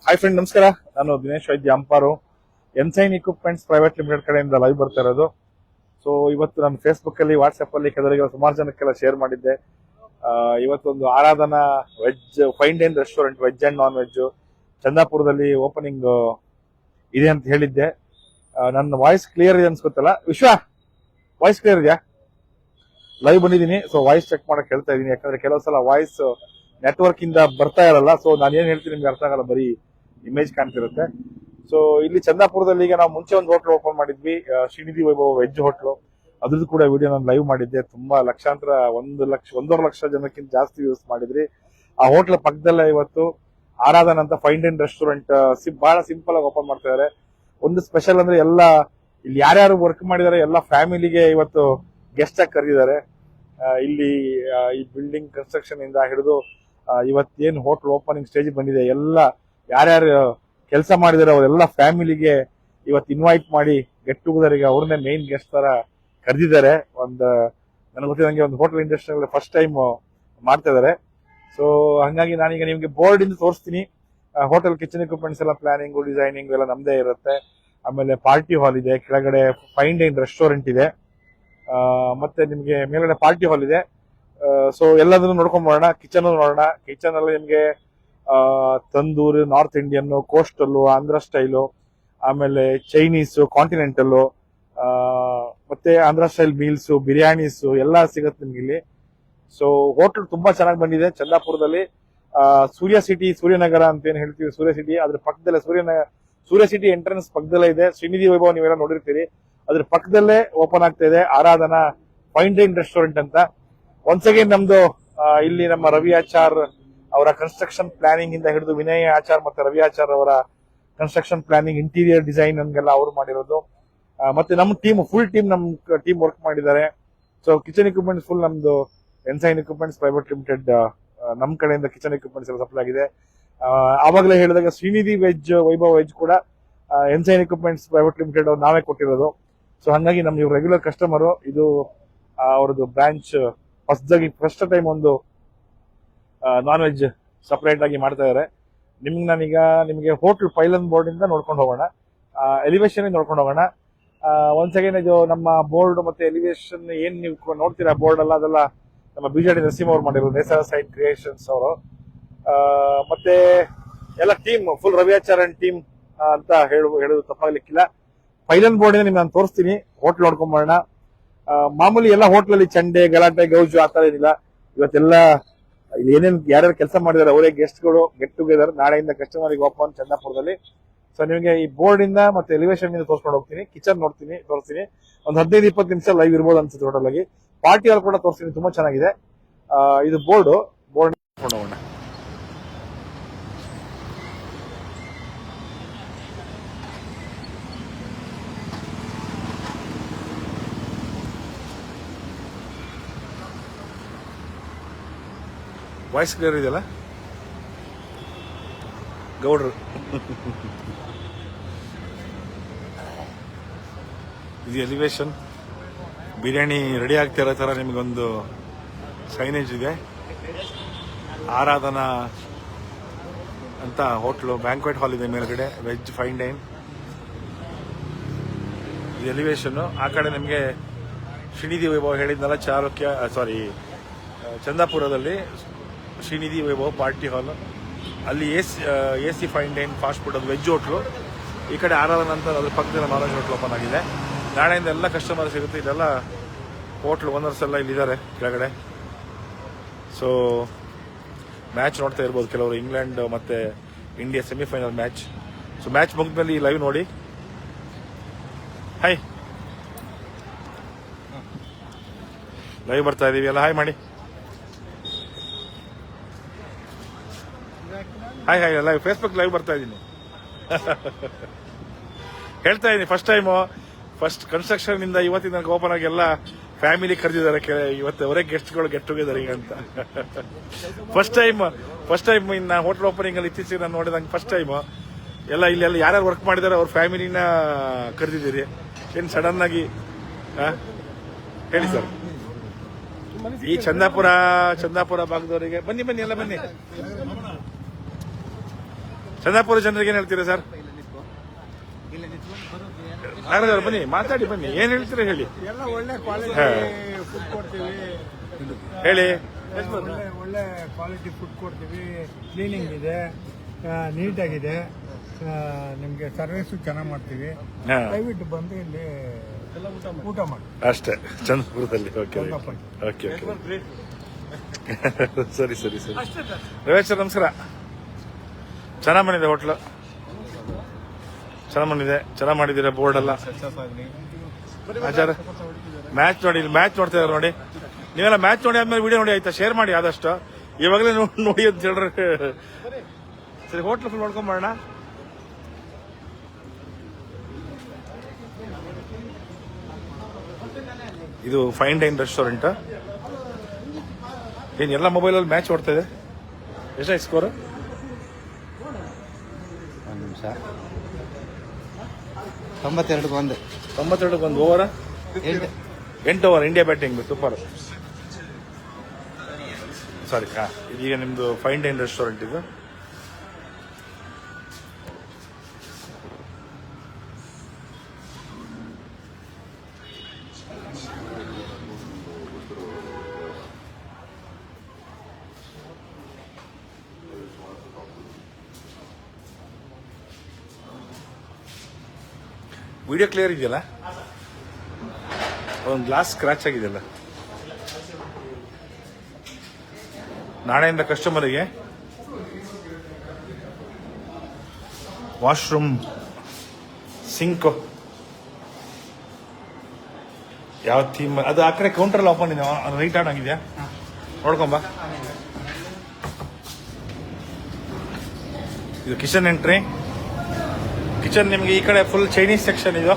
Hi friend, ನಮಸ್ಕಾರ. ನಾನು ದಿನೇಶ್ ವೈದ್ಯ ಅಂಪಾರು, ಎನ್ಸೈನ್ ಇಕ್ವಿಪ್ಮೆಂಟ್ಸ್ ಪ್ರೈವೇಟ್ ಲಿಮಿಟೆಡ್ ಕಡೆಯಿಂದ ಲೈವ್ ಬರ್ತಾ ಇರೋದು. ಸೊ ಇವತ್ತು ನಾನು ಫೇಸ್ಬುಕ್ ಅಲ್ಲಿ, ವಾಟ್ಸ್ಆಪ್ ಅಲ್ಲಿ ಕೆಲವರಿಗೆ ಸುಮಾರು ಜನಕ್ಕೆಲ್ಲ ಶೇರ್ ಮಾಡಿದ್ದೆ. ಇವತ್ತೊಂದು Aradhana veg fine dine restaurant, veg and non veg ಚಂದಾಪುರದಲ್ಲಿ ಓಪನಿಂಗ್ ಇದೆ ಅಂತ ಹೇಳಿದ್ದೆ. ನನ್ನ ವಾಯ್ಸ್ ಕ್ಲಿಯರ್ ಇದೆ ಅನ್ಸ್ಕೊತ್ತಲ್ಲ? ವಿಶ್ವ, ವಾಯ್ಸ್ ಕ್ಲಿಯರ್ ಇದೆಯಾ? ಲೈವ್ ಬಂದಿದ್ದೀನಿ, ಸೊ ವಾಯ್ಸ್ ಚೆಕ್ ಮಾಡಕ್ ಹೇಳ್ತಾ ಇದೀನಿ. ಯಾಕಂದ್ರೆ ಕೆಲವು ಸಲ ವಾಯ್ಸ್ ನೆಟ್ವರ್ಕ್ ಇಂದ ಬರ್ತಾ ಇರಲ್ಲ. ಸೊ ನಾನು ಏನ್ ಹೇಳ್ತೀನಿ ನಿಮ್ಗೆ ಅರ್ಥ ಆಗಲ್ಲ, ಬರೀ ಇಮೇಜ್ ಕಾಣ್ತಿರುತ್ತೆ. ಸೊ ಇಲ್ಲಿ ಚಂದಾಪುರದಲ್ಲಿ ಈಗ ನಾವು ಮುಂಚೆ ಒಂದು ಹೋಟ್ಲ್ ಓಪನ್ ಮಾಡಿದ್ವಿ, ಶ್ರೀನಿಧಿ ವೈಭವ ವೆಜ್ ಹೋಟ್ಲು. ಅದ್ರದ್ದು ಕೂಡ ವಿಡಿಯೋ ನಾನು ಲೈವ್ ಮಾಡಿದ್ದೆ. ತುಂಬಾ ಲಕ್ಷಾಂತರ, 1.5 ಲಕ್ಷ ಜನಕ್ಕಿಂತ ಜಾಸ್ತಿ ಯೂಸ್ ಮಾಡಿದ್ರಿ. ಆ ಹೋಟ್ಲ್ ಪಕ್ಕದಲ್ಲೇ ಇವತ್ತು ಆರಾಧನಾ ಅಂತ ಫೈನ್ ಡೈನ್ ರೆಸ್ಟೋರೆಂಟ್ ಬಹಳ ಸಿಂಪಲ್ ಆಗಿ ಓಪನ್ ಮಾಡ್ತಾ ಇದಾರೆ. ಒಂದು ಸ್ಪೆಷಲ್ ಅಂದ್ರೆ ಎಲ್ಲ ಇಲ್ಲಿ ಯಾರ್ಯಾರು ವರ್ಕ್ ಮಾಡಿದಾರೆ ಎಲ್ಲ ಫ್ಯಾಮಿಲಿಗೆ ಇವತ್ತು ಗೆಸ್ಟ್ ಆಗಿ ಕರೆದಿದ್ದಾರೆ. ಇಲ್ಲಿ ಈ ಬಿಲ್ಡಿಂಗ್ ಕನ್ಸ್ಟ್ರಕ್ಷನ್ ಇಂದ ಹಿಡಿದು ಇವತ್ತೇನು ಹೋಟ್ಲ್ ಓಪನಿಂಗ್ ಸ್ಟೇಜ್ ಬಂದಿದೆ, ಎಲ್ಲ ಯಾರ್ಯಾರು ಕೆಲಸ ಮಾಡಿದಾರೆ ಅವರೆಲ್ಲ ಫ್ಯಾಮಿಲಿಗೆ ಇವತ್ತು ಇನ್ವೈಟ್ ಮಾಡಿ ಗೆಟ್ ಟುಗೆದರ್ಗೆ ಅವ್ರನ್ನೇ ಮೇನ್ ಗೆಸ್ಟ್ ತರ ಕರೆದಿದ್ದಾರೆ. ನನಗೆ ಗೊತ್ತಿದಂಗೆ ಒಂದು ಹೋಟೆಲ್ ಇಂಡಸ್ಟ್ರಿಯಲ್ಲಿ ಫಸ್ಟ್ ಟೈಮ್ ಮಾಡ್ತಾ ಇದಾರೆ. ಸೊ ಹಂಗಾಗಿ ನಾನೀಗ ನಿಮ್ಗೆ ಬೋರ್ಡ್ ಇಂದ ತೋರಿಸ್ತೀನಿ. ಹೋಟೆಲ್ ಕಿಚನ್ ಎಕ್ವಿಪ್ಮೆಂಟ್ಸ್ ಎಲ್ಲ ಪ್ಲಾನಿಂಗ್, ಡಿಸೈನಿಂಗ್ ಎಲ್ಲ ನಮ್ದೇ ಇರುತ್ತೆ. ಆಮೇಲೆ ಪಾರ್ಟಿ ಹಾಲ್ ಇದೆ, ಕೆಳಗಡೆ ಫೈನ್ ಡೈನ್ ರೆಸ್ಟೋರೆಂಟ್ ಇದೆ, ಮತ್ತೆ ನಿಮ್ಗೆ ಮೇಲ್ಗಡೆ ಪಾರ್ಟಿ ಹಾಲ್ ಇದೆ. ಸೊ ಎಲ್ಲದನ್ನು ನೋಡ್ಕೊಂಡ್ ಬರೋಣ. ಕಿಚನ್ ನೋಡೋಣ. ಕಿಚನ್ ಅಲ್ಲಿ ನಿಮ್ಗೆ tandoor, north Indian, coastal, Andhra style, ಆಮೇಲೆ ಚೈನೀಸ್, ಕಾಂಟಿನೆಂಟಲ್, ಮತ್ತೆ ಆಂಧ್ರ ಸ್ಟೈಲ್ ಮೀಲ್ಸ್, ಬಿರಿಯಾನೀಸ್ ಎಲ್ಲ ಸಿಗುತ್ತೆ ನಿಮ್ಗೆ ಇಲ್ಲಿ. ಸೊ ಹೋಟೆಲ್ ತುಂಬಾ ಚೆನ್ನಾಗಿ ಬಂದಿದೆ ಚಂದಾಪುರದಲ್ಲಿ. ಸೂರ್ಯ ಸಿಟಿ, ಸೂರ್ಯನಗರ ಅಂತ ಏನ್ ಹೇಳ್ತೀವಿ, ಸೂರ್ಯ ಸಿಟಿ ಅದ್ರ ಪಕ್ಕದಲ್ಲೇ ಸೂರ್ಯ ಸಿಟಿ ಎಂಟ್ರೆನ್ಸ್ ಪಕ್ಕದಲ್ಲೇ ಇದೆ. ಶ್ರೀನಿಧಿ ವೈಭವ ನೀವೆಲ್ಲ ನೋಡಿರ್ತೀರಿ, ಅದ್ರ ಪಕ್ಕದಲ್ಲೇ ಓಪನ್ ಆಗ್ತಾ ಇದೆ ಆರಾಧನಾ ಫೈನ್ ಡೈನ್ ರೆಸ್ಟೋರೆಂಟ್ ಅಂತ. ಒನ್ಸ್ ಅಗೇನ್ ನಮ್ದು ಇಲ್ಲಿ ನಮ್ಮ ರವಿ ಆಚಾರ್ ಅವರ ಕನ್ಸ್ಟ್ರಕ್ಷನ್ ಪ್ಲಾನಿಂಗ್ ಇಂದ ಹಿಡಿದು ವಿನಯ್ ಆಚಾರ್ ಮತ್ತೆ ರವಿ ಆಚಾರ್ ಅವರ ಕನ್ಸ್ಟ್ರಕ್ಷನ್ ಪ್ಲಾನಿಂಗ್, ಇಂಟೀರಿಯರ್ ಡಿಸೈನ್ ಹಂಗೆಲ್ಲ ಅವರು ಮಾಡಿರೋದು. ಮತ್ತೆ ನಮ್ಮ ಟೀಮ್, ಫುಲ್ ಟೀಮ್ ನಮ್ ಟೀಮ್ ವರ್ಕ್ ಮಾಡಿದ್ದಾರೆ. ಸೊ ಕಿಚನ್ ಎಕ್ವಿಪ್ಮೆಂಟ್ಸ್ ಫುಲ್ ನಮ್ದು ಎನ್ಸೈನ್ ಇಕ್ವಿಪ್ಮೆಂಟ್ಸ್ ಪ್ರೈವೇಟ್ ಲಿಮಿಟೆಡ್ ನಮ್ ಕಡೆಯಿಂದ ಕಿಚನ್ ಎಕ್ವಿಪ್ಮೆಂಟ್ಸ್ ಎಲ್ಲ ಸಪ್ಲೈ ಆಗಿದೆ. ಆವಾಗಲೇ ಹೇಳಿದಾಗ ಶ್ರೀನಿಧಿ ವೆಜ್, ವೈಭವ್ ವೆಜ್ ಕೂಡ ಎನ್ಸೈನ್ ಎಕ್ವಿಪ್ಮೆಂಟ್ಸ್ ಪ್ರೈವೇಟ್ ಲಿಮಿಟೆಡ್ ನಾವೇ ಕೊಟ್ಟಿರೋದು. ಸೊ ಹಂಗಾಗಿ ನಮ್ ಇವ್ರು ರೆಗ್ಯುಲರ್ ಕಸ್ಟಮರ್. ಇದು ಅವ್ರದ್ದು ಬ್ರಾಂಚ್ ಫಸ್ಟ್ ಟೈಮ್ ಒಂದು ನಾನ್ ವೆಜ್ ಸಪರೇಟ್ ಆಗಿ ಮಾಡ್ತಾ ಇದಾರೆ. ನಾನೀಗ ನಿಮಗೆ ಹೋಟೆಲ್ ಪೈಲನ್ ಬೋರ್ಡ್ ಇಂದ ನೋಡ್ಕೊಂಡು ಹೋಗೋಣ, ಎಲಿವೇಶನ್ ನೋಡ್ಕೊಂಡು ಹೋಗೋಣ. ಒಂದ್ಸ್ ಅಗೇನ್ ಇದು ನಮ್ಮ ಬೋರ್ಡ್ ಮತ್ತೆ ಎಲಿವೇಶನ್ ಏನ್ ನೀವು ನೋಡ್ತೀರಾ ಬೋರ್ಡ್ ಅಲ್ಲ, ಅದೆಲ್ಲ ನಮ್ಮ ಬಿಜೆಡಿ ನರಸಿಂಹ ಅವ್ರು ಮಾಡಿರೋದು, ನೇಸರ ಸೈಡ್ ಕ್ರಿಯೇಷನ್ಸ್ ಅವರು. ಮತ್ತೆ ಎಲ್ಲ team full Ravi Achar and team ಅಂತ ಹೇಳೋದು ತಪ್ಪಾಗ್ಲಿಕ್ಕಿಲ್ಲ. ಪೈಲನ್ ಬೋರ್ಡ್ ನಿಮ್ಗೆ ನಾನು ತೋರಿಸ್ತೀನಿ, ಹೋಟ್ಲ್ ನೋಡ್ಕೊಂಡ್ ಬರೋಣ. ಮಾಮೂಲಿ ಎಲ್ಲ ಹೋಟ್ಲಲ್ಲಿ ಚಂಡೆ, ಗಲಾಟೆ, ಗೌಜು ಆತರ ಏನಿಲ್ಲ. ಇವತ್ತೆಲ್ಲ ಇಲ್ಲಿ ಏನೇನು ಯಾರ್ಯಾರು ಕೆಲಸ ಮಾಡಿದಾರೆ ಅವರೇ ಗೆಸ್ಟ್ಗಳು ಗೆಟ್ ಟುಗೆದರ್. ನಾಳೆಯಿಂದ ಕಸ್ಟಮರ್ಗೆ ಓಪನ್ ಚಂದಾಪುರದಲ್ಲಿ. ಸೊ ನಿಮಗೆ ಈ ಬೋರ್ಡ್ ಇಂದ ಮತ್ತೆ ಎಲಿವೇಶನ್ ಇಂದ ತೋರಿಸ್ಕೊಂಡು ಹೋಗ್ತೀನಿ. ಕಿಚನ್ ತೋರಿಸ್ತೀನಿ. ಒಂದು 15-20 ನಿಮಿಷ ಲೈವ್ ಇರ್ಬೋದು ಅನ್ಸುತ್ತೆ ಟೋಟಲ್ ಆಗಿ. ಪಾರ್ಟಿ ಹಾಲ್ ಕೂಡ ತೋರಿಸ್ತೀನಿ, ತುಂಬಾ ಚೆನ್ನಾಗಿದೆ. ಇದು ಬೋರ್ಡ್ ನೋಡ್ಕೊಂಡು ಹೋಗೋಣ. ವಾಯ್ಸ್ ಕ್ಲಿಯರ್ ಇದೆಯಲ್ಲ ಗೌಡ್ರು? ಇದು ಎಲಿವೇಶನ್. ಬಿರಿಯಾನಿ ರೆಡಿ ಆಗ್ತಿರೋ ತರ ನಿಮಗೊಂದು ಸೈನೇಜ್ ಇದೆ. ಆರಾಧನಾ ಅಂತ ಹೋಟ್ಲು, ಬ್ಯಾಂಕ್ವೆಟ್ ಹಾಲ್ ಇದೆ ಮೇಲ್ಗಡೆ, ವೆಜ್ ಫೈನ್ ಡೈನ್. ಇದು ಎಲಿವೇಶನ್. ಆ ಕಡೆ ನಿಮಗೆ ಶ್ರೀನಿಧಿ ವೈಭವ ಹೇಳಿದ್ನಲ್ಲ, ಚಂದಾಪುರದಲ್ಲಿ ಶ್ರೀನಿಧಿ ವೈಭವ್ ಪಾರ್ಟಿ ಹಾಲ್, ಅಲ್ಲಿ A C fine dine fast food, ಅದು ವೆಜ್ ಹೋಟ್ಲು. ಈ ಕಡೆ ಆರಾಧನಾ ಅಂತ ಅದ್ರ ಪಕ್ಕದಲ್ಲಿ ನಾನ್ ವೆಜ್ ಹೋಟ್ಲು ಓಪನ್ ಆಗಿದೆ. ನಾಳೆಯಿಂದ ಎಲ್ಲ ಕಸ್ಟಮರ್ ಸಿಗುತ್ತೆ. ಇದೆಲ್ಲ ಹೋಟ್ಲ್ ಓನರ್ಸ್ ಎಲ್ಲ ಇಲ್ಲಿದ್ದಾರೆ ಕೆಳಗಡೆ. ಸೊ ಮ್ಯಾಚ್ ನೋಡ್ತಾ ಇರ್ಬೋದು ಕೆಲವರು, ಇಂಗ್ಲೆಂಡ್ ಮತ್ತೆ India semifinal match. So match ಮುಗಿದ್ಮೇಲೆ ಈ ಲೈವ್ ನೋಡಿ. ಹಾಯ್, ಲೈವ್ ಬರ್ತಾ ಇದೀವಿ ಎಲ್ಲ. ಹಾಯ್ ಮಾಡಿ. ಹಾಯ್ ಲೈವ್ ಫೇಸ್ಬುಕ್ ಲೈವ್ ಬರ್ತಾ ಇದ್ದೀನಿ. ಹೇಳ್ತಾ ಇದ್ದೀನಿ, ಫಸ್ಟ್ ಕನ್ಸ್ಟ್ರಕ್ಷನ್ ಇಂದ ಇವತ್ತಿನ ನನಗೆ ಓಪನ್ ಆಗಿ ಎಲ್ಲ ಫ್ಯಾಮಿಲಿ ಕರೆದಿದ್ದಾರೆ. ಇವತ್ತು ಅವರೇ ಗೆಸ್ಟ್ಗಳು ಗೆಟ್ ಟುಗೆದರ್ ಅಂತ. ಫಸ್ಟ್ ಟೈಮ್ ಇನ್ನು ಹೋಟೆಲ್ ಓಪನಿಂಗ್ ಅಲ್ಲಿ ಇತ್ತೀಚೆಗೆ ನಾನು ನೋಡಿದಂಗೆ ಫಸ್ಟ್ ಟೈಮ್ ಎಲ್ಲ ಇಲ್ಲೆಲ್ಲ ಯಾರ್ಯಾರು ವರ್ಕ್ ಮಾಡಿದ್ದಾರೆ ಅವ್ರ ಫ್ಯಾಮಿಲಿನ ಕರೆದಿದ್ದೀರಿ. ಏನ್ ಸಡನ್ ಆಗಿ ಹೇಳಿ ಸರ್. ಈ ಚಂದಾಪುರ ಭಾಗದವರಿಗೆ ಬನ್ನಿ ಎಲ್ಲ ಬನ್ನಿ. ಚಂದಾಪುರ ಜನರಿಗೆ ಏನ್ ಹೇಳ್ತೀರಾ ಸರ್? ನಾಗರಾಜ್ ಅವ್ರು ಬನ್ನಿ, ಮಾತಾಡಿ ಬನ್ನಿ, ಏನ್ ಹೇಳ್ತೀರಾ ಹೇಳಿ. ಎಲ್ಲ ಒಳ್ಳೆ ಕ್ವಾಲಿಟಿ ಫುಡ್ ಕೊಡ್ತೀವಿ, ಹೇಳಿ. ಒಳ್ಳೆ ಕ್ವಾಲಿಟಿ ಫುಡ್ ಕೊಡ್ತೀವಿ, ಕ್ಲೀನಿಂಗ್ ಇದೆ, ನೀಟಾಗಿದೆ, ನಿಮಗೆ ಸರ್ವಿಸು ಚೆನ್ನಾಗಿ ಮಾಡ್ತೀವಿ. ದಯವಿಟ್ಟು ಬಂದು ಇಲ್ಲಿ ಊಟ ಮಾಡಿ ಅಷ್ಟೇ ಚಂದ್ರಪುರದಲ್ಲಿ. ಓಕೆ ಓಕೆ ಓಕೆ ಸರಿ ಸರಿ ಸರಿ. ರಮೇಶ್ ಸರ್ ನಮಸ್ಕಾರ. ಚೆನ್ನಾಗಿ ಮಾಡಿದೆ ಹೋಟ್ಲು, ಚೆನ್ನಾಗಿ ಬಂದಿದೆ, ಚೆನ್ನಾಗಿ ಮಾಡಿದ್ದೀರಾ ಬೋರ್ಡ್ ಎಲ್ಲ. ಆಚಾರ ಮ್ಯಾಚ್ ನೋಡಿ, ಇಲ್ಲಿ ಮ್ಯಾಚ್ ನೋಡ್ತಾ ಇದ್ದಾರೆ ನೋಡಿ. ನೀವೆಲ್ಲ ಮ್ಯಾಚ್ ನೋಡಿ ಆದ್ಮೇಲೆ ವಿಡಿಯೋ ನೋಡಿ ಆಯ್ತಾ, ಶೇರ್ ಮಾಡಿ ಆದಷ್ಟು. ಇವಾಗಲೇ ನೋಡಿ ಅಂತ ಹೇಳ್ರೆ ಸರಿ. ಹೋಟ್ಲ್ ಫುಲ್ ನೋಡ್ಕೊಂಬರೋಣ. ಇದು ಫೈನ್ ಡೈನ್ ರೆಸ್ಟೋರೆಂಟ್. ಏನ್ ಎಲ್ಲ ಮೊಬೈಲಲ್ಲಿ ಮ್ಯಾಚ್ ಓಡ್ತಾ ಇದೆ. ಎಷ್ಟಾಯ್ತು score? 92-1. 92 over, 8 over. India batting super. Sorry, ಇದೀಗ ನಿಮ್ದು ಫೈನ್ ಡೈನ್ ರೆಸ್ಟೋರೆಂಟ್ ಇದು. ವಿಡಿಯೋ ಕ್ಲಿಯರ್ ಇದೆಯಲ್ಲ? ಒಂದು ಗ್ಲಾಸ್ ಸ್ಕ್ರಾಚ್ ಆಗಿದೆಯಲ್ಲ. ನಾಳೆಯಿಂದ ಕಸ್ಟಮರಿಗೆ ವಾಶ್ರೂಮ್, ಸಿಂಕ್, ಯಾವ ಥೀಮ್ ಅದು ಆ ಕಡೆ ಕೌಂಟರ್ ಓಪನ್ ಇದೆ, ರೈಟ್ ಆನ್ ಆಗಿದೆಯಾ ನೋಡ್ಕೊಂಬ. ಇದು ಕಿಚನ್ ಎಂಟ್ರಿ. ಕಿಚನ್ ನಿಮಗೆ ಈ ಕಡೆ ಫುಲ್ ಚೈನೀಸ್ ಸೆಕ್ಷನ್ ಇದು.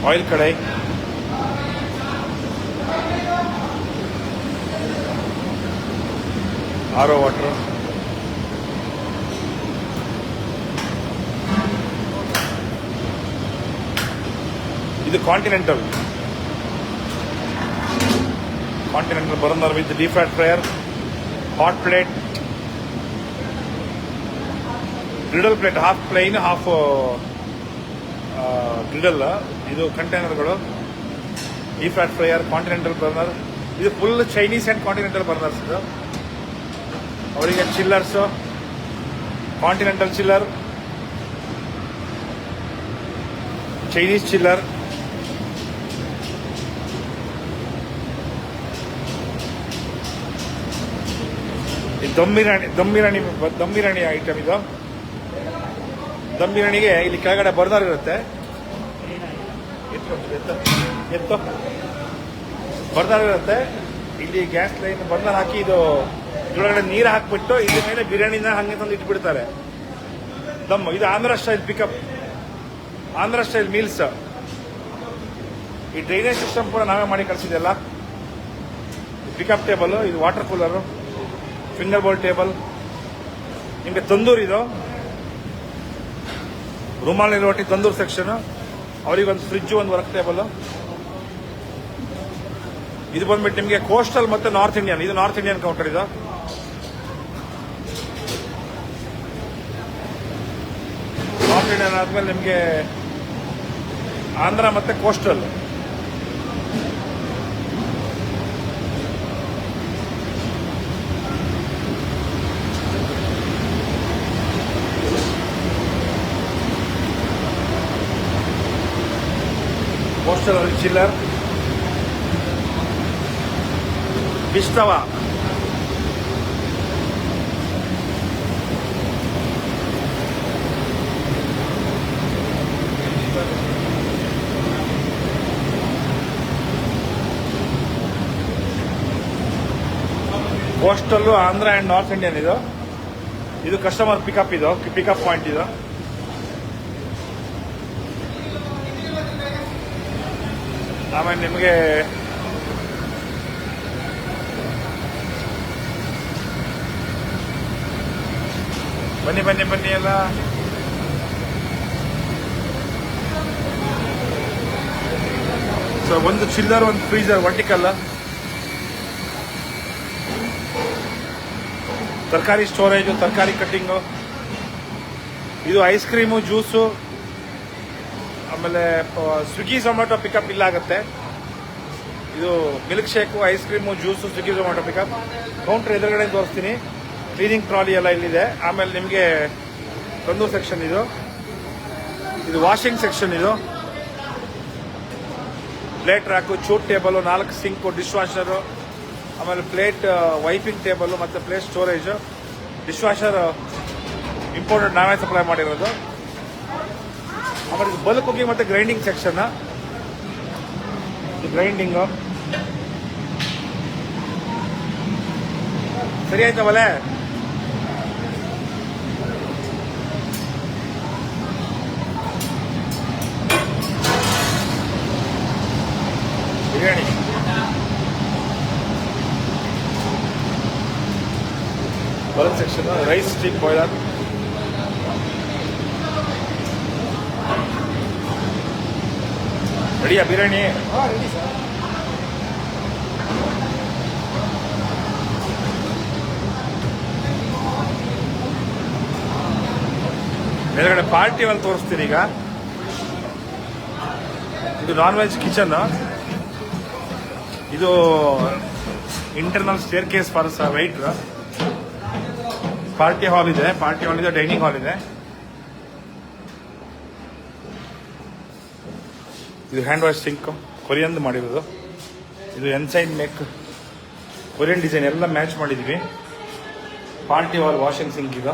ಆಯಿಲ್ ಕಡಾಯಿ, ಆರೋ ವಾಟರ್, ಇದು continental burner with deep fried fryer, hot plate, griddle plate, half plain half griddle. ಇದು ಕಂಟೈನರ್ಗಳು, deep fried fryer, continental burner. ಇದು full Chinese and continental burners. ಇದು ಅವರಿಗೆ ಚಿಲ್ಲರ್ಸ್, ಕಾಂಟಿನೆಂಟಲ್ ಚಿಲ್ಲರ್, Chinese ಚಿಲ್ಲರ್, ದಮ್ ಬಿರಿಯಾನಿ ಐಟಮ್ ಇದು. ದಮ್ ಬಿರಿಯಾನಿಗೆ ಇಲ್ಲಿ ಕೆಳಗಡೆ ಬರ್ನರ್ ಇರುತ್ತೆ, ಎತ್ತು ಬರ್ನರ್ ಇರುತ್ತೆ. ಇಲ್ಲಿ ಗ್ಯಾಸ್ ಲೈನ್ ಬರ್ನರ್ ಹಾಕಿ ಇದು ಇದರೊಳಗಡೆ ನೀರು ಹಾಕ್ಬಿಟ್ಟು ಇದ್ರ ಮೇಲೆ ಬಿರಿಯಾನಿನ ಹಂಗೆ ತಂದು ಇಟ್ಬಿಡ್ತಾರೆ. ದಮ್ ಇದು Andhra style pickup, Andhra style meals. ಈ ಡ್ರೈನೇಜ್ ಸಿಸ್ಟಮ್ ಕೂಡ ನಾವೇ ಮಾಡಿ ಕಳಿಸಿದೆಲ್ಲ. ಪಿಕಪ್ ಟೇಬಲ್, ಇದು water cooler, finger bowl table. ನಿಮಗೆ ತಂದೂರ್, ಇದು ರುಮಾಲಿ ರೋಟಿ ತಂದೂರ್ ಸೆಕ್ಷನ್. ಅವರಿಗೊಂದು ಫ್ರಿಜ್, ಒಂದು ವರ್ಕ್ ಟೇಬಲ್. ಇದು ಬಂದ್ಬಿಟ್ಟು ನಿಮಗೆ ಕೋಸ್ಟಲ್ ಮತ್ತೆ ನಾರ್ತ್ ಇಂಡಿಯನ್. ಇದು ನಾರ್ತ್ ಇಂಡಿಯನ್ ಕೌಂಟರ್. ಇದು ನಾರ್ತ್ ಇಂಡಿಯನ್ ಆದ್ಮೇಲೆ ನಿಮಗೆ ಆಂಧ್ರ ಮತ್ತೆ ಕೋಸ್ಟಲ್. ಕೋಸ್ಟಲ್ ಚಿಲ್ಲರ್, ಬಿಸ್ತವ, coastal, Andhra and north Indian. ಇದು ಕಸ್ಟಮರ್ ಪಿಕಪ್, ಇದು ಪಿಕಪ್ ಪಾಯಿಂಟ್. ಇದು ಆಮೇಲೆ ನಿಮಗೆ ಬನ್ನಿ ಬನ್ನಿ ಬನ್ನಿ ಎಲ್ಲ. ಸೊ ಒಂದು ಚಿಲ್ಲರ್, ಒಂದು ಫ್ರೀಜರ್ ವರ್ಟಿಕಲ್. ತರಕಾರಿ ಸ್ಟೋರೇಜು, ತರಕಾರಿ ಕಟ್ಟಿಂಗು. ಇದು ಐಸ್ ಕ್ರೀಮು, ಜ್ಯೂಸು, ಆಮೇಲೆ ಸ್ವಿಗ್ಗಿ ಝೊಮ್ಯಾಟೊ ಪಿಕಪ್ ಇಲ್ಲಾಗುತ್ತೆ. ಇದು milk shake, ice cream, juice, Swiggy Zomato pickup. Counter ಎದುರುಗಡೆ ತೋರಿಸ್ತೀನಿ. ಕ್ಲೀನಿಂಗ್ ಟ್ರಾಲಿ ಎಲ್ಲ ಇಲ್ಲಿದೆ. ಆಮೇಲೆ ನಿಮಗೆ ತಂದೂರು ಸೆಕ್ಷನ್ ಇದು ವಾಷಿಂಗ್ ಸೆಕ್ಷನ್. ಇದು ಪ್ಲೇಟ್ ರ್ಯಾಕು, ಚೂಟ್ ಟೇಬಲು, 4 ಸಿಂಕು, ಡಿಶ್ ವಾಷರು, ಆಮೇಲೆ ಪ್ಲೇಟ್ ವೈಪಿಂಗ್ ಟೇಬಲು ಮತ್ತು plate storage. Dish washer imported, ನಾವೇ ಸಪ್ಲೈ ಮಾಡಿರೋದು. ಆಮೇಲೆ ಇದು ಬಲ್ಕ್ ಕುಕಿಂಗ್ ಮತ್ತು ಗ್ರೈಂಡಿಂಗ್ ಸೆಕ್ಷನ್. ಇದು ಗ್ರೈಂಡಿಂಗು ಸರಿ ಆಯ್ತಾ ಒಲೆ? Biryani bulk section. Rice stick boiler. ರೆಡಿಯಾ ಬಿರಿಯಾನಿ? Ready sir. ಮೇಲ್ಗಡೆ ಪಾರ್ಟಿ ಅಲ್ಲಿ ತೋರಿಸ್ತೀನಿ ಈಗ. ಇದು ನಾನ್ ವೆಜ್ ಕಿಚನ್. ಇದು internal staircase for white. Party hall ಇದೆ, ಡೈನಿಂಗ್ ಹಾಲ್ ಇದೆ. ಇದು ಹ್ಯಾಂಡ್ ವಾಶ್ ಸಿಂಕ್, ಕೊರಿಯನ್ ಮಾಡಿರೋದು. ಇದು ಎನ್ಸೈನ್ ಮೇಕ್, ಕೊರಿಯನ್ ಡಿಸೈನ್ ಎಲ್ಲ ಮ್ಯಾಚ್ ಮಾಡಿದ್ವಿ. ಪಾರ್ಟಿ ಹಾಲ್ ವಾಷಿಂಗ್ ಸಿಂಕ್ ಇದು.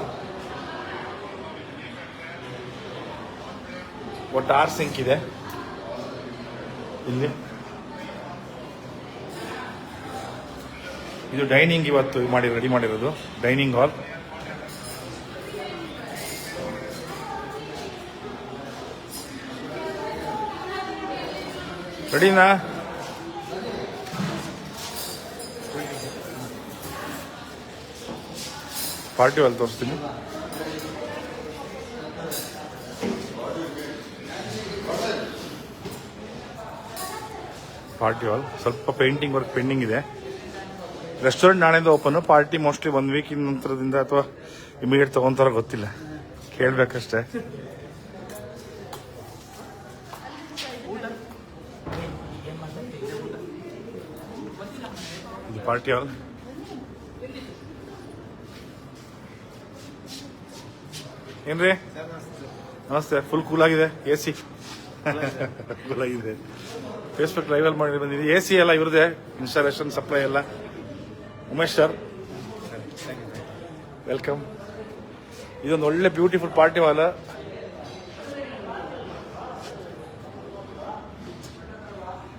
ಒಟ್ಟು 6 ಸಿಂಕ್ ಇದೆ ಇಲ್ಲಿ. ಇದು ಡೈನಿಂಗ್ ಇವತ್ತು ರೆಡಿ ಮಾಡಿರೋದು, ಡೈನಿಂಗ್ ಹಾಲ್. ರೆಡಿನಾ? ಪಾರ್ಟಿ ಹಾಲ್ ತೋರಿಸ್ತೀನಿ. ಪಾರ್ಟಿ ಹಾಲ್ ಸ್ವಲ್ಪ ಪೇಂಟಿಂಗ್ ವರ್ಕ್ ಪೆಂಡಿಂಗ್ ಇದೆ. ರೆಸ್ಟೋರೆಂಟ್ ನಾಳೆಯಿಂದ ಓಪನ್. ಪಾರ್ಟಿ ಮೋಸ್ಟ್ಲಿ 1 ವೀಕ್ ನಂತರದಿಂದ ಅಥವಾ ಇಮಿಡಿಯೇಟ್ ತಗೊಂತಾರ ಗೊತ್ತಿಲ್ಲ, ಕೇಳಬೇಕಷ್ಟೇ. ಇದು ಪಾರ್ಟಿ ಹಾಲ್. ಏನ್ರಿ? ನಮಸ್ತೆ. ಫುಲ್ ಕೂಲ್ ಆಗಿದೆ, AC ಕೂಲ್ ಆಗಿದೆ. ಫೇಸ್ಬುಕ್ ಲೈವಲ್ಲಿ ಮಾಡಿ ಬಂದಿದೆ. AC ಎಲ್ಲ ಇವ್ರದೇ, ಇನ್ಸ್ಟಾಲೇಷನ್ ಸಪ್ಲೈ ಎಲ್ಲ. Umesh sir welcome. ಇದೊಂದು ಒಳ್ಳೆ ಬ್ಯೂಟಿಫುಲ್ ಪಾರ್ಟಿ ಹಾಲ್.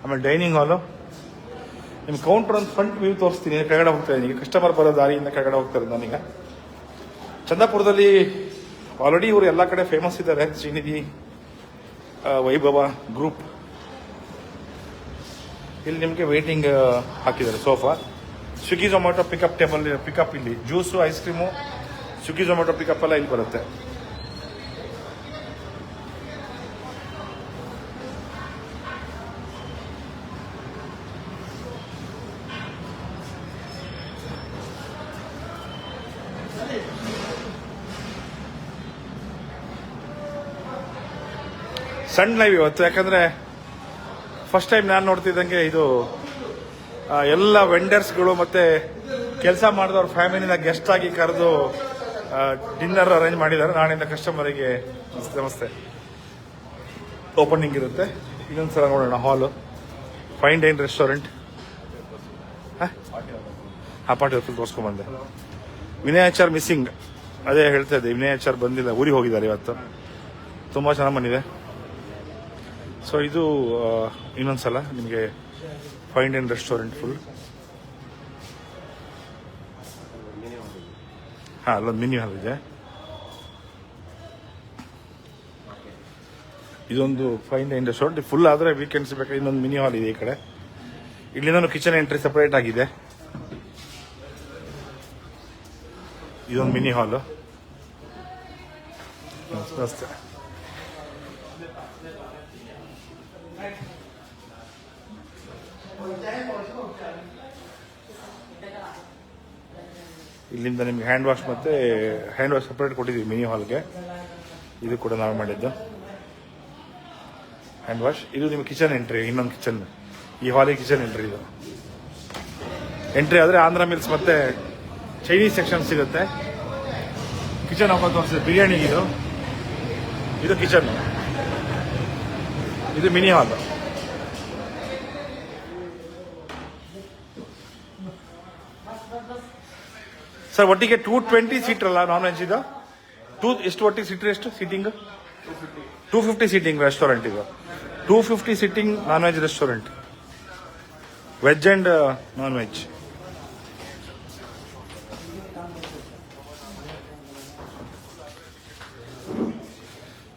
ಆಮೇಲೆ ಡೈನಿಂಗ್ ಹಾಲು. ನಿಮ್ಮ ಕೌಂಟರ್ ಒಂದು ಫ್ರಂಟ್ ವ್ಯೂ ತೋರಿಸ್ತೀನಿ. ಕೆಳಗಡೆ ಹೋಗ್ತಾ ಇದ್ದೀನಿ. ಕಸ್ಟಮರ್ ಬರೋ ದಾರಿಯಿಂದ ಕೆಳಗಡೆ ಹೋಗ್ತಾ ಇರೋದು ನಾನೀಗ. ಚಂದಾಪುರದಲ್ಲಿ ಆಲ್ರೆಡಿ ಇವರು ಎಲ್ಲ ಕಡೆ ಫೇಮಸ್ ಇದ್ದಾರೆ. ಶ್ರೀನಿಧಿ, ವೈಭವ ಗ್ರೂಪ್. ಇಲ್ಲಿ ನಿಮಗೆ ವೇಟಿಂಗ್ ಹಾಕಿದ್ದಾರೆ sofa. Swiggy Zomato pickup table, pickup ಇಲ್ಲಿ. Juice, ice cream, Swiggy Zomato pickup ಎಲ್ಲ ಇಲ್ಲಿ ಬರುತ್ತೆ. ಸಣ್ಣ ಲೈವ್ ಇವತ್ತು, ಯಾಕಂದ್ರೆ ಫಸ್ಟ್ ಟೈಮ್ ನಾನು ನೋಡ್ತಿದ್ದಂಗೆ ಇದು ಎಲ್ಲ ವೆಂಡರ್ಸ್ಗಳು ಮತ್ತೆ ಕೆಲಸ ಮಾಡಿದವ್ರ ಫ್ಯಾಮಿಲಿನ ಗೆಸ್ಟ್ ಆಗಿ ಕರೆದು ಡಿನ್ನರ್ ಅರೇಂಜ್ ಮಾಡಿದ್ದಾರೆ. ನಾಳೆಯಿಂದ ಕಸ್ಟಮರಿಗೆ ನಮಸ್ತೆ ಓಪನಿಂಗ್ ಇರುತ್ತೆ. ಇನ್ನೊಂದ್ಸಲ ನೋಡೋಣ. ಹಾಲು ಫೈನ್ ಡೈನ್ ರೆಸ್ಟೋರೆಂಟ್. ಪಾರ್ಟಿ ಹೊತ್ತು ತೋರಿಸ್ಕೊಂಡ್ಬಂದೆ. ವಿನಯಾಚಾರ್ ಮಿಸ್ಸಿಂಗ್, ಅದೇ ಹೇಳ್ತಾ ಇದ್ದೆ. ವಿನಯಾಚಾರ್ ಬಂದಿಲ್ಲ, ಊರಿಗೆ ಹೋಗಿದ್ದಾರೆ ಇವತ್ತು. ತುಂಬ ಚೆನ್ನಾಗಿ ಬಂದಿದೆ. ಸೊ ಇದು ಇನ್ನೊಂದ್ಸಲ ನಿಮಗೆ ಫೈನ್ ಡೈನ್ ರೆಸ್ಟೋರೆಂಟ್ ಫುಲ್. ಅಲ್ಲೊಂದು ಮಿನಿ ಹಾಲ್ ಇದೆ. ಇದೊಂದು ಫೈನ್ ಡೈನ್ ರೆಸ್ಟೋರೆಂಟ್ ಫುಲ್ ಆದರೆ ವೀಕೆಂಡ್ಸ್ ಬೇಕಾದ್ರೆ ಇನ್ನೊಂದು ಮಿನಿ ಹಾಲ್ ಇದೆ ಈ ಕಡೆ. ಇಲ್ಲಿಂದ ಕಿಚನ್ ಎಂಟ್ರಿ ಸಪರೇಟ್ ಆಗಿದೆ. ಇದೊಂದು ಮಿನಿ ಹಾಲು ಅಷ್ಟೇ. ಇಲ್ಲಿಂದ ನಿಮ್ಗೆ ಹ್ಯಾಂಡ್ ವಾಶ್ ಮತ್ತು ಹ್ಯಾಂಡ್ ವಾಶ್ ಸಪ್ರೇಟ್ ಕೊಟ್ಟಿದ್ದೀವಿ ಮಿನಿ ಹಾಲ್ಗೆ. ಇದು ಕೂಡ ನಾವು ಮಾಡಿದ್ದು ಹ್ಯಾಂಡ್ ವಾಶ್. ಇದು ನಿಮ್ಮ ಕಿಚನ್ ಎಂಟ್ರಿ, ಇನ್ನೊಂದು ಕಿಚನ್, ಈ ಹಾಲಿಗೆ ಕಿಚನ್ ಎಂಟ್ರಿ. ಇದು ಎಂಟ್ರಿ ಆದರೆ ಆಂಧ್ರ ಮಿಲ್ಸ್ ಮತ್ತು ಚೈನೀಸ್ ಸೆಕ್ಷನ್ ಸಿಗುತ್ತೆ. ಕಿಚನ್ ಹಾಕೋದು ತೋರಿಸಿದೆ ಬಿರಿಯಾನಿ. ಇದು ಕಿಚನ್, ಇದು ಮಿನಿ ಹಾಲ್. ಸರ್ ಒಟ್ಟಿಗೆ 220 ಸೀಟರ್ ಅಲ್ಲ ನಾನ್ ವೆಜ್ ಇದು? ಎಷ್ಟು ಒಟ್ಟಿಗೆ ಸೀಟರ್? ಎಷ್ಟು ಸೀಟಿಂಗ್? 250 ಸೀಟಿಂಗ್ ರೆಸ್ಟೋರೆಂಟ್ ಇದು. 250 seating non veg restaurant, veg and non veg.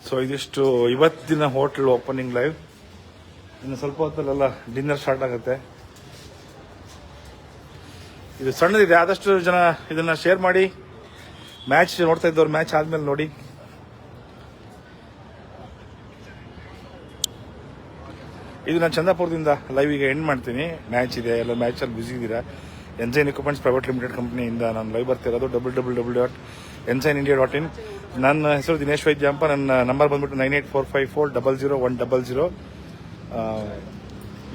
So ಇದಿಷ್ಟು ಇವತ್ತಿನ ಹೋಟೆಲ್ ಓಪನಿಂಗ್ ಲೈವ್. ಇನ್ನು ಸ್ವಲ್ಪ ಹೊತ್ತಲ್ಲೆಲ್ಲ ಡಿನ್ನರ್ ಸ್ಟಾರ್ಟ್ ಆಗುತ್ತೆ. ಇದು ಸಣ್ಣದಿದೆ, ಆದಷ್ಟು ಜನ ಇದನ್ನ ಶೇರ್ ಮಾಡಿ. ಮ್ಯಾಚ್ ನೋಡ್ತಾ ಇದ್ದವ್ರು ಮ್ಯಾಚ್ ಆದ್ಮೇಲೆ ನೋಡಿ. ಇದು ನಾನು ಚಂದಾಪುರದಿಂದ ಲೈವಿಗೆ ಎಂಡ್ ಮಾಡ್ತೀನಿ. ಮ್ಯಾಚ್ ಇದೆ, ಎಲ್ಲ ಮ್ಯಾಚಲ್ಲಿ ಬ್ಯುಸಿ ಇದ್ದೀರಾ. ಎನ್ಸೈನ್ ಇಕ್ವಿಪ್ಮೆಂಟ್ಸ್ ಪ್ರೈವೇಟ್ ಲಿಮಿಟೆಡ್ ಕಂಪ್ನಿಯಿಂದ ನಾನು ಲೈವ್ ಬರ್ತಿರೋದು. www.ensignindia.in. ನನ್ನ ಹೆಸರು ದಿನೇಶ್ ವೈದ್ಯಾಂಪ. ನನ್ನ ನಂಬರ್ ಬಂದ್ಬಿಟ್ಟು 9845400100.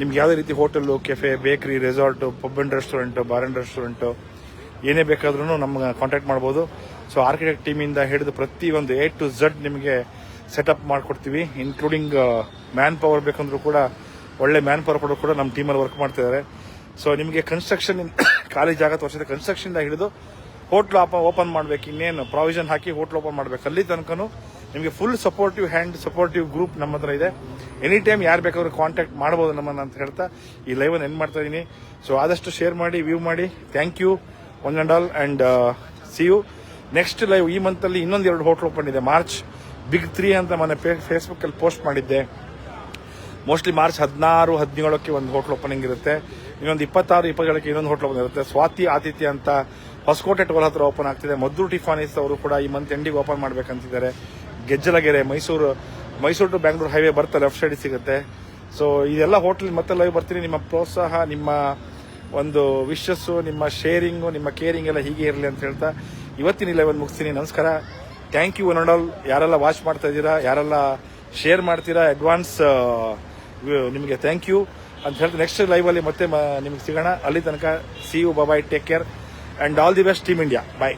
ನಿಮ್ಗೆ ಯಾವುದೇ ರೀತಿ hotel, cafe, bakery, resort, pub and restaurant, bar and restaurant ಏನೇ ಬೇಕಾದ್ರೂ ನಮ್ಗೆ ಕಾಂಟ್ಯಾಕ್ಟ್ ಮಾಡ್ಬೋದು. ಸೊ ಆರ್ಕಿಟೆಕ್ಟ್ ಟೀಮಿಂದ ಹಿಡಿದು ಪ್ರತಿಯೊಂದು A to Z ನಿಮಗೆ ಸೆಟಪ್ ಮಾಡಿಕೊಡ್ತೀವಿ. ಇನ್ಕ್ಲೂಡಿಂಗ್ ಮ್ಯಾನ್ ಪವರ್ ಬೇಕಂದ್ರೂ ಕೂಡ, ಒಳ್ಳೆ ಮ್ಯಾನ್ ಪವರ್ ಕೊಡೋರು ಕೂಡ ನಮ್ಮ ಟೀಮಲ್ಲಿ ವರ್ಕ್ ಮಾಡ್ತಿದ್ದಾರೆ. ಸೊ ನಿಮಗೆ ಕನ್ಸ್ಟ್ರಕ್ಷನ್ ಖಾಲಿ ಜಾಗ ತೋರಿಸಿದೆ, ಕನ್ಸ್ಟ್ರಕ್ಷನ್ದ ಹಿಡಿದು ಹೋಟ್ಲ್ ಓಪನ್ ಮಾಡಬೇಕು, ಇನ್ನೇನು ಪ್ರಾವಿಷನ್ ಹಾಕಿ ಹೋಟ್ಲ್ ಓಪನ್ ಮಾಡಬೇಕು, ಅಲ್ಲಿ ತನಕನೂ ನಿಮಗೆ ಫುಲ್ ಸಪೋರ್ಟಿವ್ ಗ್ರೂಪ್ ನಮ್ಮ ಹತ್ರ ಇದೆ. ಎನಿ ಟೈಮ್ ಯಾರು ಬೇಕಾದ್ರೂ ಕಾಂಟ್ಯಾಕ್ಟ್ ಮಾಡ್ಬೋದು ನಮ್ಮನ್ನು ಅಂತ ಹೇಳ್ತಾ ಈ ಲೈವನ್ನು ಎಂಡ್ ಮಾಡ್ತಾ ಇದ್ದೀನಿ. ಸೊ ಆದಷ್ಟು ಶೇರ್ ಮಾಡಿ, ವ್ಯೂ ಮಾಡಿ. Thank you one and all, and see you next live. ಈ ಮಂತಲ್ಲಿ ಇನ್ನೊಂದು 2 ಹೋಟ್ಲ್ ಓಪನ್ ಇದೆ. ಮಾರ್ಚ್ ಬಿಗ್ 3 ಅಂತ ಮೊನ್ನೆ ಫೇಸ್ಬುಕ್ಕಲ್ಲಿ ಪೋಸ್ಟ್ ಮಾಡಿದ್ದೆ. ಮೋಸ್ಟ್ಲಿ ಮಾರ್ಚ್ 16, 17ಕ್ಕೆ ಒಂದು ಹೋಟ್ಲ್ ಓಪನಿಂಗ್ ಇರುತ್ತೆ. ಇನ್ನೊಂದು 26, 27ಕ್ಕೆ ಇನ್ನೊಂದು ಹೋಟ್ಲ್ ಓಪನ್ ಇರುತ್ತೆ. ಸ್ವಾತಿ ಆತಿಥ್ಯ ಅಂತ ಹೊಸಕೋಟೆ ಟೋಲ್ ಹತ್ರ ಓಪನ್ ಆಗ್ತಿದೆ. ಮದ್ದು ಟಿಫಾನೀಸ್ ಅವರು ಕೂಡ ಈ ಮಂತ್ ಎಂಡಿಗೆ ಓಪನ್ ಮಾಡ್ಬೇಕಂತಿದ್ದಾರೆ. ಗೆಜ್ಜಲಗೆರೆ, ಮೈಸೂರು ಟು ಬ್ಯಾಂಗ್ಳೂರ್ ಹೈವೇ ಬರ್ತಾ ಲೆಫ್ಟ್ ಸೈಡ್ ಸಿಗುತ್ತೆ. ಸೊ ಇದೆಲ್ಲ ಹೋಟ್ಲ್ ಮತ್ತೆ ಲೈವ್ ಬರ್ತೀನಿ. ನಿಮ್ಮ ಪ್ರೋತ್ಸಾಹ, ನಿಮ್ಮ ಒಂದು ವಿಶಸ್ಸು, ನಿಮ್ಮ ಶೇರಿಂಗು, ನಿಮ್ಮ ಕೇರಿಂಗ್ ಎಲ್ಲ ಹೀಗೆ ಇರಲಿ ಅಂತ ಹೇಳ್ತಾ ಇವತ್ತಿನ ಲೈವ್ ಒಂದು ಮುಗಿಸ್ತೀನಿ. ನಮಸ್ಕಾರ. Thank you one and all. ಯಾರೆಲ್ಲ ವಾಚ್ ಮಾಡ್ತಾ ಇದ್ದೀರಾ, ಯಾರೆಲ್ಲ ಶೇರ್ ಮಾಡ್ತೀರಾ, ಅಡ್ವಾನ್ಸ್ ನಿಮಗೆ ಥ್ಯಾಂಕ್ ಯು ಅಂತ ಹೇಳ್ತಾ ನೆಕ್ಸ್ಟ್ ಲೈವಲ್ಲಿ ಮತ್ತೆ ನಿಮಗೆ ಸಿಗೋಣ. ಅಲ್ಲಿ ತನಕ see you, bye, take care and all the best team India. Bye.